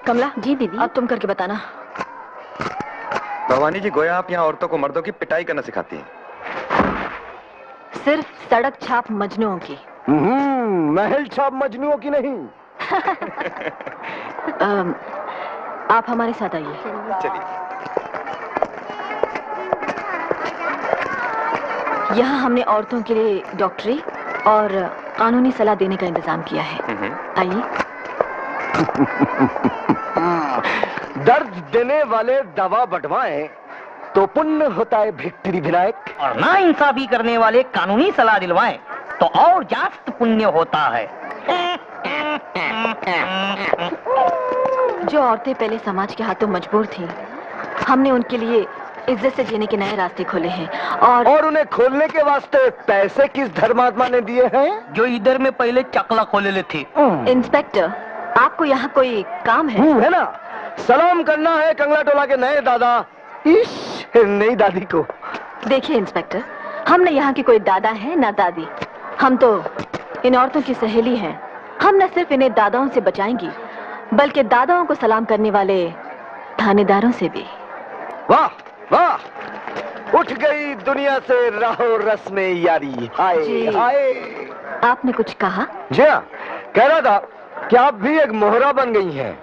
कमला जी दीदी, अब तुम करके बताना। भवानी जी, गोया आप यहाँ औरतों को मर्दों की पिटाई करना सिखाती हैं। सिर्फ सड़क छाप मजनुओं की। महल छाप मजनुओं की नहीं। आप हमारे साथ आइए। चलिए। यहाँ हमने औरतों के लिए डॉक्टरी और कानूनी सलाह देने का इंतजाम किया है। आइए। दर्द देने वाले दवा बंटवाएं तो पुण्य होता है भिक्टरी विनायक, और ना इंसाफी करने वाले कानूनी सलाह दिलवाएं तो और जास्त पुण्य होता है। जो औरतें पहले समाज के हाथों मजबूर थीं, हमने उनके लिए इज्जत से जीने के नए रास्ते खोले हैं और उन्हें खोलने के वास्ते पैसे किस धर्मात्मा ने दिए हैं? जो इधर में पहले चकला खोले थे। इंस्पेक्टर, आपको यहाँ कोई काम है? है ना, सलाम करना है कंगला टोला के नए दादा इस नई दादी को। देखिए इंस्पेक्टर, हम न यहाँ की कोई दादा है ना दादी, हम तो इन औरतों की सहेली हैं। हम न सिर्फ इन्हें दादाओं से बचाएंगी, बल्कि दादाओं को सलाम करने वाले थानेदारों से भी। वाह वाह, उठ गई दुनिया से राहो रस्में यारी। हाय हाय। आपने कुछ कहा? जी हाँ, कह रहा था कि आप भी एक मोहरा बन गई हैं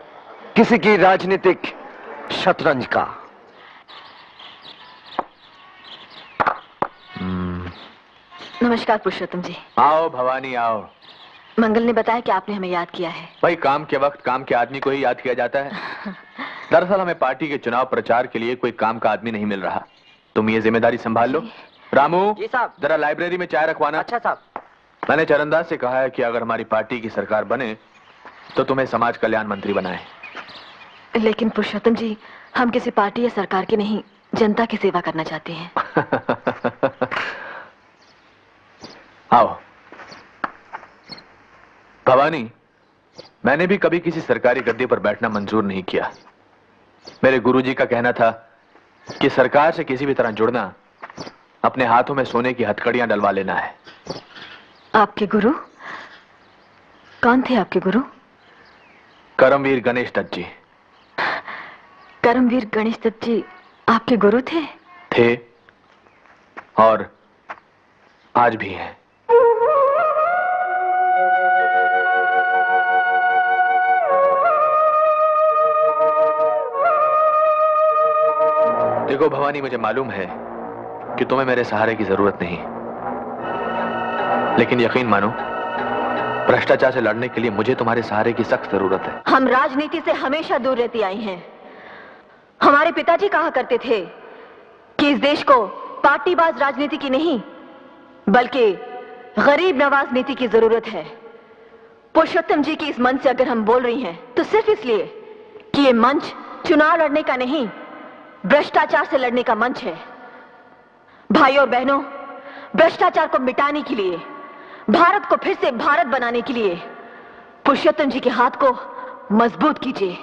किसी की राजनीतिक शतरंज का। नमस्कार पुरुषोत्तम जी। आओ भवानी आओ। मंगल ने बताया कि आपने हमें याद किया है। भाई, काम के वक्त काम के आदमी को ही याद किया जाता है। दरअसल हमें पार्टी के चुनाव प्रचार के लिए कोई काम का आदमी नहीं मिल रहा। तुम ये जिम्मेदारी संभाल लो। रामू जी साहब, जरा लाइब्रेरी में चाय रखवाना। अच्छा साहब। मैंने चरणदास से कहा है कि अगर हमारी पार्टी की सरकार बने तो तुम्हें समाज कल्याण मंत्री बनाए। लेकिन पुरुषोत्तम जी, हम किसी पार्टी या सरकार की नहीं, जनता की सेवा करना चाहते हैं। आओ भवानी, मैंने भी कभी किसी सरकारी गद्दी पर बैठना मंजूर नहीं किया। मेरे गुरुजी का कहना था कि सरकार से किसी भी तरह जुड़ना अपने हाथों में सोने की हथकड़ियां डलवा लेना है। आपके गुरु कौन थे? आपके गुरु? करमवीर गणेश दत्त जी। करमवीर गणेश दत्त जी आपके गुरु थे? थे और आज भी हैं। देखो भवानी, मुझे मालूम है कि तुम्हें मेरे सहारे की जरूरत नहीं, लेकिन यकीन मानो, भ्रष्टाचार से लड़ने के लिए मुझे तुम्हारे सहारे की सख्त जरूरत है। हम राजनीति से हमेशा दूर रहती आई हैं। हमारे पिताजी कहा करते थे कि इस देश को पार्टीबाज राजनीति की नहीं, बल्कि गरीब नवाज नीति की जरूरत है। पुरुषोत्तम जी की इस मंच से अगर हम बोल रही हैं, तो सिर्फ इसलिए कि ये मंच चुनाव लड़ने का नहीं, भ्रष्टाचार से लड़ने का मंच है। भाइयों और बहनों, भ्रष्टाचार को मिटाने के लिए, भारत को फिर से भारत बनाने के लिए पुरुषोत्तम जी के हाथ को मजबूत कीजिए।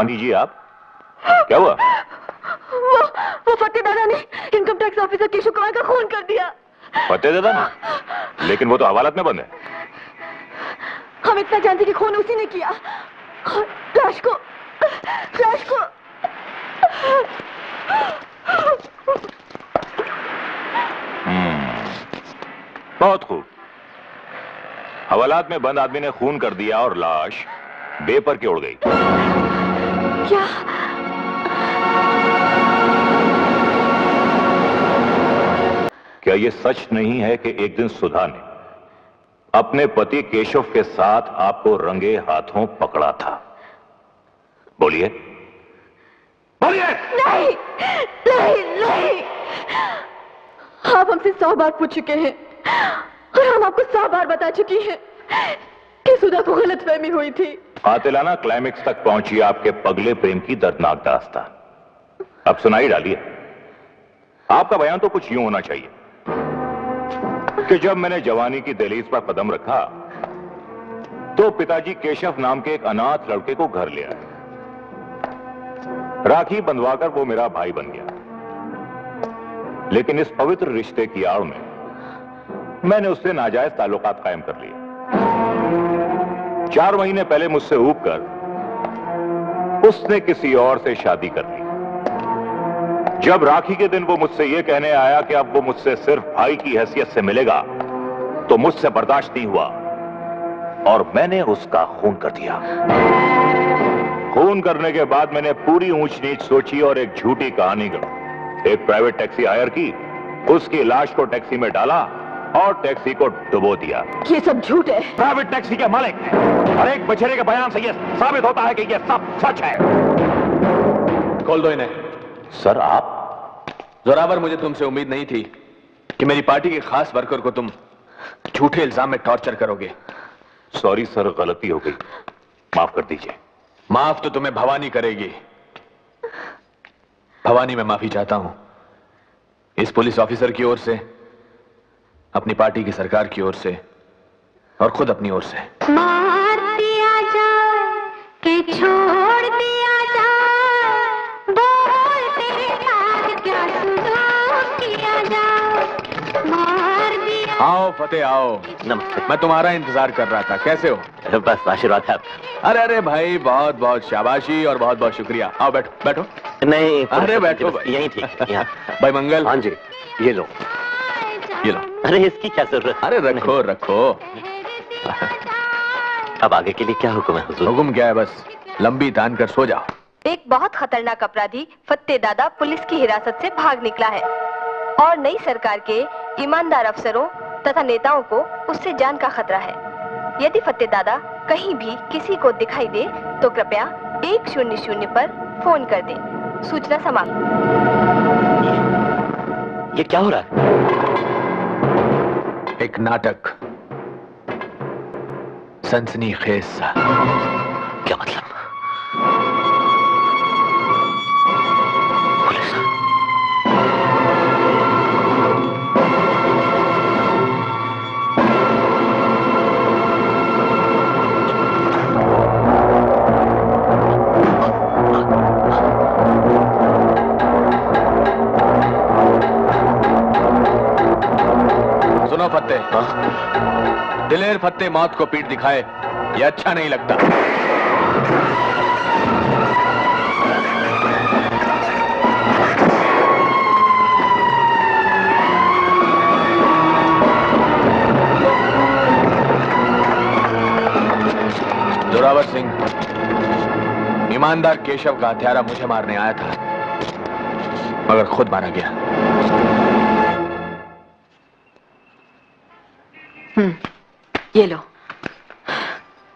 गांधी जी आप, क्या हुआ? वो फतेह दादा ने income tax officer Keshav Kumar का खून कर दिया। फतेह दादा ने? लेकिन वो तो हवालात में बंद है। हम इतना जानते कि खून उसी ने किया। लाश को बहुत खूब। हवालात में बंद आदमी ने खून कर दिया और लाश बेपर के उड़ गई। क्या? क्या ये सच नहीं है कि एक दिन सुधा ने अपने पति केशव के साथ आपको रंगे हाथों पकड़ा था? बोलिए बोलिए। नहीं नहीं नहीं, आप हमसे 100 बार पूछ चुके हैं और हम आपको 100 बार बता चुकी हैं कि सुधा को गलतफहमी हुई थी। कातिलाना क्लाइमेक्स तक पहुंची आपके पगले प्रेम की दर्दनाक दास्तान अब सुनाई डालिए। आपका बयान तो कुछ यूं होना चाहिए कि जब मैंने जवानी की दहलीज पर कदम रखा तो पिताजी केशव नाम के एक अनाथ लड़के को घर ले आए। राखी बंधवाकर वो मेरा भाई बन गया। लेकिन इस पवित्र रिश्ते की आड़ में मैंने उससे नाजायज ताल्लुकात कायम कर लिए। 4 महीने पहले मुझसे ऊब कर उसने किसी और से शादी कर ली। जब राखी के दिन वो मुझसे यह कहने आया कि अब वो मुझसे सिर्फ भाई की हैसियत से मिलेगा तो मुझसे बर्दाश्त नहीं हुआ और मैंने उसका खून कर दिया। खून करने के बाद मैंने पूरी ऊंच नीच सोची और एक झूठी कहानी गढ़ी। एक प्राइवेट टैक्सी हायर की, उसकी लाश को टैक्सी में डाला और टैक्सी को डुबो दिया। ये सब झूठ है। प्राइवेट टैक्सी के मालिक और एक बछड़े के बयान से यह साबित होता है कि यह सब सच है। खोल दो इन्हें। सर आप? जोरावर, मुझे तुमसे उम्मीद नहीं थी कि मेरी पार्टी के खास वर्कर को तुम झूठे इल्जाम में टॉर्चर करोगे। सॉरी सर, गलती हो गई, माफ कर दीजिए। माफ तो तुम्हें भवानी करेगी। भवानी, मैं माफी चाहता हूं इस पुलिस ऑफिसर की ओर से, अपनी पार्टी की सरकार की ओर से और खुद अपनी ओर से। मार दिया जाए कि छोड़ दिया जाए, बोल तेरे साथ क्या सुलूक किया जाए। मार दिया। आओ फतेह आओ। नमस्ते। मैं तुम्हारा इंतजार कर रहा था। कैसे हो? बस आशीर्वाद है आपका। अरे अरे भाई, बहुत बहुत शाबाशी और बहुत बहुत शुक्रिया। आओ बैठो बैठो। नहीं, अरे बैठो भाई। यहीं ठीक यहाँ। भाई मंगल। हाँ जी, ये लो। ये लो। अरे इसकी क्या जरूरत? अरे रखो रखो। अब आगे के लिए क्या हुक्म है हुजूर? हुक्म क्या है, बस लंबी तान कर सो जाओ। एक बहुत खतरनाक अपराधी फतेह दादा पुलिस की हिरासत से भाग निकला है और नई सरकार के ईमानदार अफसरों तथा नेताओं को उससे जान का खतरा है। यदि फतेह दादा कहीं भी किसी को दिखाई दे तो कृपया 100 पर फोन कर दें। सूचना समाप्त। ये क्या हो रहा है? एक नाटक, सनसनीखेज सा। क्या मतलब? पुलिस? सुनो फतेह, दिलेर फतेह मौत को पीठ दिखाए ये अच्छा नहीं लगता। जोरावर सिंह ईमानदार केशव का हत्यारा मुझे मारने आया था मगर खुद मारा गया। ये लो।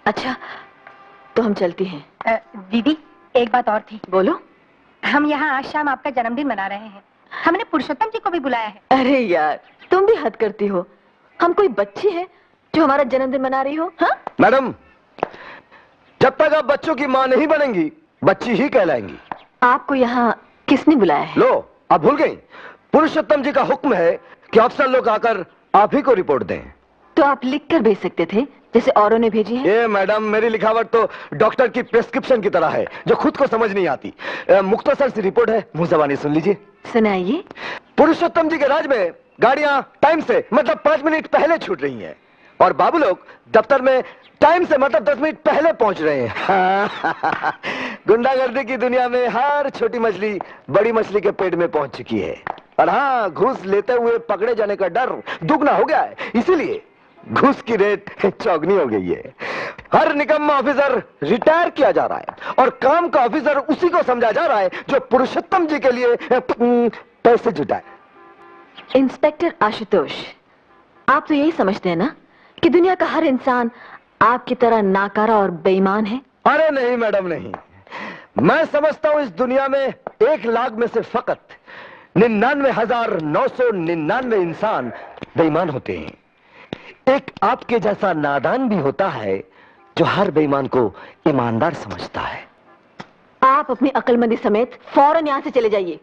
अच्छा तो हम चलती हैं। दीदी, एक बात और थी। बोलो। हम यहाँ आज शाम आपका जन्मदिन मना रहे हैं। हमने पुरुषोत्तम जी को भी बुलाया है। अरे यार, तुम भी हद करती हो। हम कोई बच्ची है जो हमारा जन्मदिन मना रही हो? हाँ मैडम, जब तक आप बच्चों की मां नहीं बनेंगी बच्ची ही कहलाएंगी। आपको यहाँ किसने बुलाया है? लो, आप भूल गई? पुरुषोत्तम जी का हुक्म है कि अफसर लोग आकर आप ही को रिपोर्ट दें। तो आप लिख कर भेज सकते थे जैसे औरों ने भेजी है? ये मैडम, मेरी लिखावट तो डॉक्टर की प्रेस्क्रिप्शन की तरह है जो खुद को समझ नहीं आती। मुख्तसर सी रिपोर्ट है, मुंह ज़बानी सुन लीजिए। सुनाइए। पुरुषोत्तम जी के राज में गाड़ियां टाइम से मतलब 5 मिनट पहले छूट रही हैं और बाबू लोग दफ्तर में टाइम से मतलब 10 मिनट पहले पहुंच रहे हैं। गुंडागर्दी की दुनिया में हर छोटी मछली बड़ी मछली के पेट में पहुंच चुकी है। और हाँ, घूस लेते हुए पकड़े जाने का डर दुगना हो गया है, इसीलिए घूस की रेट चौगनी हो गई है। हर निकम्मा ऑफिसर रिटायर किया जा रहा है और काम का ऑफिसर उसी को समझा जा रहा है जो पुरुषोत्तम जी के लिए पैसे जुटाए। इंस्पेक्टर आशुतोष, आप तो यही समझते हैं ना कि दुनिया का हर इंसान आपकी तरह नाकारा और बेईमान है? अरे नहीं मैडम, नहीं। मैं समझता हूं इस दुनिया में 1 लाख में से फकत 99,999 इंसान बेईमान होते हैं। एक आपके जैसा नादान भी होता है जो हर बेईमान को ईमानदार समझता है। आप अपनी अक्लमंदी समेत फौरन यहां से चले जाइए।